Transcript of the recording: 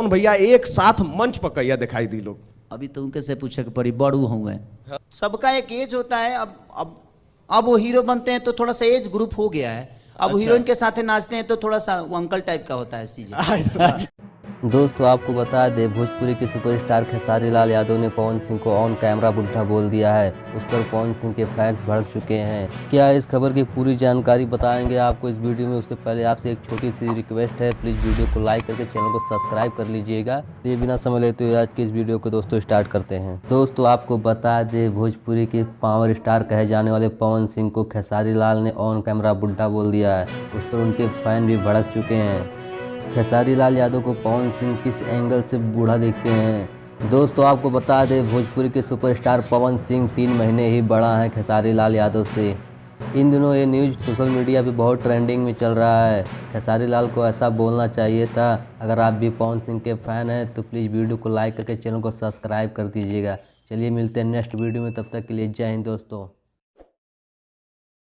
पवन भैया एक साथ मंच पर कहिया दिखाई दी लोग। अभी तो उनके से पूछे कि बड़ी बड़ू हूँ। सबका एक एज होता है। अब वो हीरो बनते हैं तो थोड़ा सा एज ग्रुप हो गया है। अब अच्छा। हीरोइन के साथ नाचते हैं तो थोड़ा सा वो अंकल टाइप का होता है सीजन। दोस्तों आपको बता दें, भोजपुरी के सुपरस्टार खेसारी लाल यादव ने पवन सिंह को ऑन कैमरा बुढ़ा बोल दिया है। उस पर पवन सिंह के फैंस भड़क चुके हैं। क्या इस खबर की पूरी जानकारी बताएंगे आपको इस वीडियो में। उससे पहले आपसे एक छोटी सी रिक्वेस्ट है, प्लीज़ वीडियो को लाइक करके चैनल को सब्सक्राइब कर लीजिएगा। ये बिना समय लेते हुए आज के इस वीडियो को दोस्तों स्टार्ट करते हैं। दोस्तों आपको बता दें, भोजपुरी के पावर स्टार कहे जाने वाले पवन सिंह को खेसारी लाल ने ऑन कैमरा बुढ़ा बोल दिया है। उस पर उनके फैन भी भड़क चुके हैं। खेसारी लाल यादव को पवन सिंह किस एंगल से बूढ़ा देखते हैं। दोस्तों आपको बता दें, भोजपुरी के सुपरस्टार पवन सिंह 3 महीने ही बड़ा हैं खेसारी लाल यादव से। इन दिनों ये न्यूज़ सोशल मीडिया पे बहुत ट्रेंडिंग में चल रहा है। खेसारी लाल को ऐसा बोलना चाहिए था। अगर आप भी पवन सिंह के फ़ैन हैं तो प्लीज़ वीडियो को लाइक करके चैनल को सब्सक्राइब कर दीजिएगा। चलिए मिलते हैं नेक्स्ट वीडियो में, तब तक के लिए जय हिंद दोस्तों।